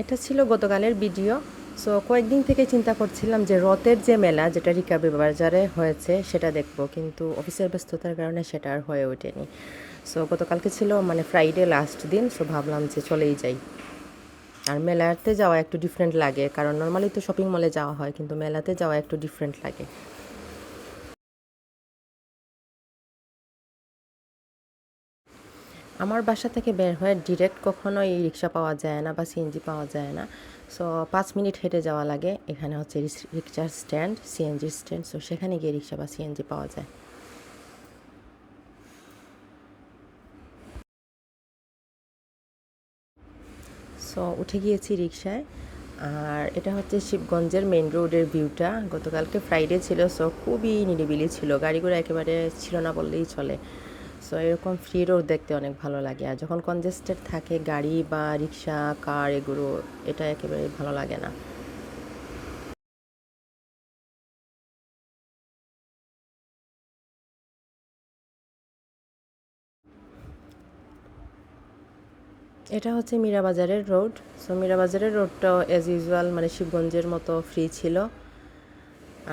এটা ছিল গতকালের ভিডিও। সো কয়েকদিন থেকে চিন্তা করছিলাম যে রথের যে মেলা যেটা রিকাবি বাজারে হয়েছে সেটা দেখব, কিন্তু অফিসের ব্যস্ততার কারণে সেটা আর হয়ে ওঠেনি। সো গতকালকে ছিল মানে ফ্রাইডে লাস্ট দিন, সো ভাবলাম যে চলেই যাই। আর মেলাতে যাওয়া একটু ডিফারেন্ট লাগে, কারণ নর্মালি তো শপিং মলে যাওয়া হয়, কিন্তু মেলাতে যাওয়া একটু ডিফারেন্ট লাগে। আমার বাসা থেকে বের হয়ে ডিরেক্ট কখনোই রিক্সা পাওয়া যায় না বা সিএনজি পাওয়া যায় না। সো 5 মিনিট হেঁটে যাওয়া লাগে। এখানে হচ্ছে রিক্সার স্ট্যান্ড, সিএনজি স্ট্যান্ড, সো সেখানে গিয়ে রিক্সা বা সিএনজি পাওয়া যায়। সো উঠে গিয়েছি রিক্সায়। আর এটা হচ্ছে শিবগঞ্জের মেন রোডের ভিউটা। গতকালকে ফ্রাইডে ছিল, সো খুবই নিরিবিলি ছিল, গাড়িগুলো একেবারে ছিল না বললেই চলে। সো এরকম ফ্রি রোড দেখতে অনেক ভালো লাগে। আর যখন কনজেস্টেড থাকে গাড়ি বা রিক্সা, কার, এগুলো এটা একেবারে ভালো লাগে না। এটা হচ্ছে মীরাবাজারের রোড। সো মীরাবাজারের রোডটাও অ্যাজ ইউজুয়াল মানে শিবগঞ্জের মতো ফ্রি ছিল।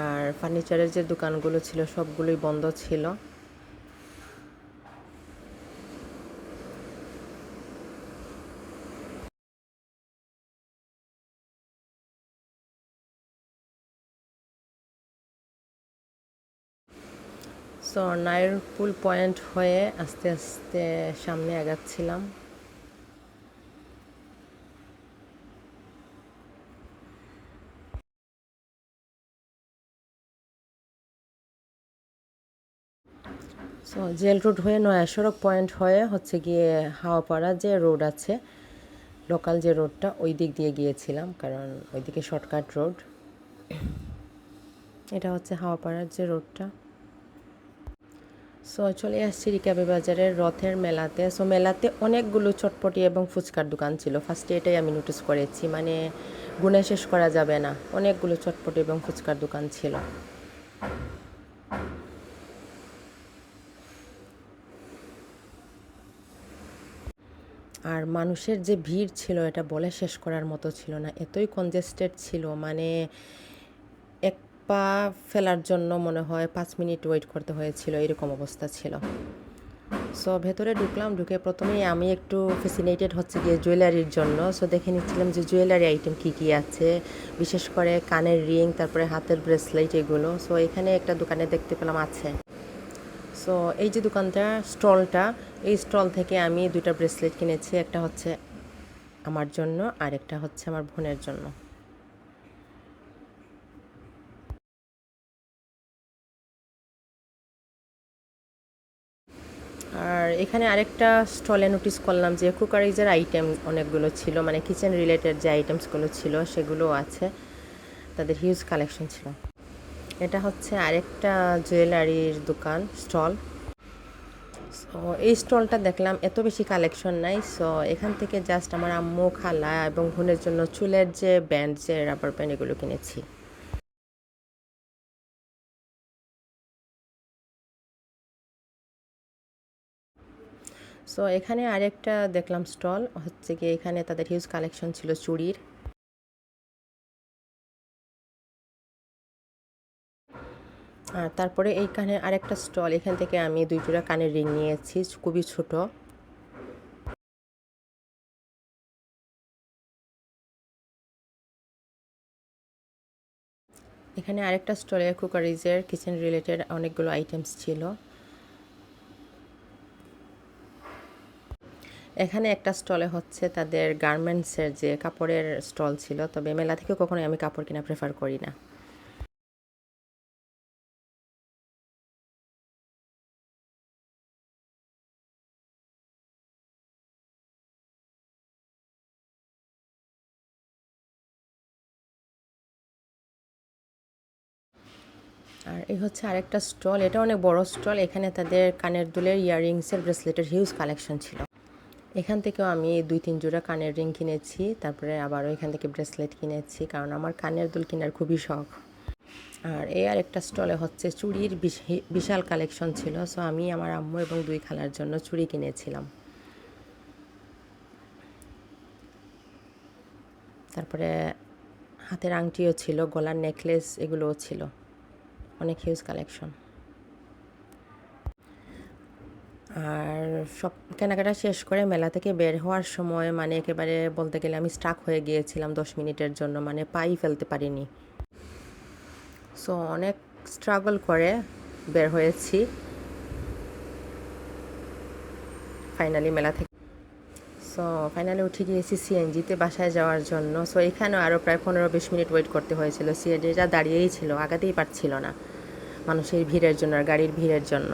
আর ফার্নিচারের যে দোকানগুলো ছিল সবগুলোই বন্ধ ছিল। সো নায়ারপুল পয়েন্ট হয়ে আস্তে আস্তে সামনে আগাচ্ছিলাম। সো জেল রোড হয়ে নয়া সড়ক পয়েন্ট হয়ে হচ্ছে গিয়ে হাওয়াপাড়া যে রোড আছে, লোকাল যে রোডটা, ওই দিক দিয়ে গিয়েছিলাম, কারণ ওইদিকে শর্টকাট রোড। এটা হচ্ছে হাওয়াপাড়ার যে রোডটা। সো চলে আসছি রিকাবি বাজারের রথের মেলাতে। সো মেলাতে অনেকগুলো চটপটি এবং ফুচকার দোকান ছিল। ফার্স্টে এটাই আমি নোটিস করেছি, মানে গুণে শেষ করা যাবে না, অনেকগুলো চটপটি এবং ফুচকার দোকান ছিল। আর মানুষের যে ভিড় ছিল এটা বলে শেষ করার মতো ছিল না, এতই কনজেস্টেড ছিল, মানে এক পা ফেলার জন্য মনে হয় 5 মিনিট ওয়েট করতে হয়েছিল, এরকম অবস্থা ছিল। সো ভেতরে ঢুকলাম, ঢুকে প্রথমেই আমি একটু ফ্যাসিনেটেড হচ্ছে গিয়ে জুয়েলারির জন্য। সো দেখে নিচ্ছিলাম যে জুয়েলারি আইটেম কী কী আছে, বিশেষ করে কানের রিং, তারপরে হাতের ব্রেসলেট, এগুলো। সো এখানে একটা দোকানে দেখতে পেলাম আছে। সো এই যে দোকানটা, স্টলটা, এই স্টল থেকে আমি দুইটা ব্রেসলেট কিনেছি, একটা হচ্ছে আমার জন্য আর একটা হচ্ছে আমার বোনের জন্য। আর এখানে আরেকটা স্টলে নোটিস করলাম যে কুকারিজের আইটেম অনেকগুলো ছিল, মানে কিচেন রিলেটেড যে আইটেমসগুলো ছিল সেগুলো আছে, তাদের হিউজ কালেকশন ছিল। এটা হচ্ছে আরেকটা জুয়েলারির দোকান স্টল। সো এই স্টলটা দেখলাম এত বেশি কালেকশন নাই। সো এখান থেকে জাস্ট আমার আম্মু, খালা এবং বোনের জন্য চুলের যে ব্যান্ড, যে রাবার ব্যান্ড, এগুলো কিনেছি। সো এখানে আরেকটা দেখলাম স্টল, হচ্ছে কি এখানে তাদের হিউজ কালেকশন ছিল চুড়ির। আর তারপরে এইখানে আরেকটা স্টল, এখান থেকে আমি 2 জোড়া কানের রিং নিয়েছি, খুবই ছোট। এখানে আরেকটা স্টলে কুকারিজের কিচেন রিলেটেড অনেকগুলো আইটেমস ছিল। এখানে একটা স্টলে হচ্ছে তাদের গার্মেন্টসের যে কাপড়ের স্টল ছিল, তবে মেলা থেকে কখনোই আমি কাপড় কিনা প্রেফার করি না। আর এই হচ্ছে আরেকটা স্টল, এটা অনেক বড় স্টল, এখানে তাদের কানের দুলের, ইয়াররিংসের, ব্রেসলেটের হিউজ কালেকশন ছিল। এখান থেকেও আমি 2-3 জোড়া কানের রিং কিনেছি, তারপরে আবারও এখান থেকে ব্রেসলেট কিনেছি, কারণ আমার কানের দুল কেনার খুবই শখ। আর এই আরেকটা স্টলে হচ্ছে চুড়ির বিশাল কালেকশন ছিল। সো আমি আমার আম্মু এবং 2 খালার জন্য চুড়ি কিনেছিলাম। তারপরে হাতের আংটিও ছিল, গলার নেকলেস এগুলোও ছিল, অনেক হিউজ কালেকশন। আর সব কেনাকাটা শেষ করে মেলা থেকে বের হওয়ার সময় মানে একেবারে বলতে গেলে আমি স্টাক হয়ে গিয়েছিলাম 10 মিনিটের জন্য, মানে পাই ফেলতে পারিনি। সো অনেক স্ট্রাগল করে বের হয়েছি ফাইনালি মেলা থেকে। সো ফাইনালি উঠে গিয়েছি সিএনজিতে বাসায় যাওয়ার জন্য। সো এখানেও আরও প্রায় 15-20 মিনিট ওয়েট করতে হয়েছিল, সিএনজিটা দাঁড়িয়েই ছিল, আগাতেই পারছিল না মানুষের ভিড়ের জন্য আর গাড়ির ভিড়ের জন্য।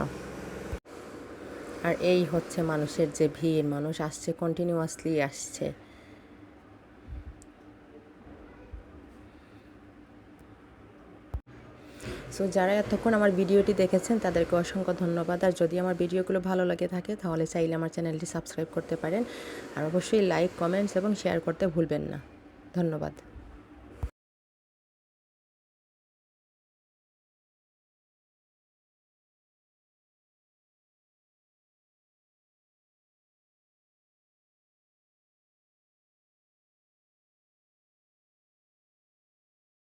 আর এই হচ্ছে মানুষের যে ভিড়, মানুষ আসছে, কন্টিনিউয়াসলি আসছে। সো যারা এতক্ষণ আমার ভিডিওটি দেখেছেন তাদেরকে অসংখ্য ধন্যবাদ। আর যদি আমার ভিডিওগুলো ভালো লাগে থাকে তাহলে চাইলে আমার চ্যানেলটি সাবস্ক্রাইব করতে পারেন। আর অবশ্যই লাইক, কমেন্টস এবং শেয়ার করতে ভুলবেন না। ধন্যবাদ।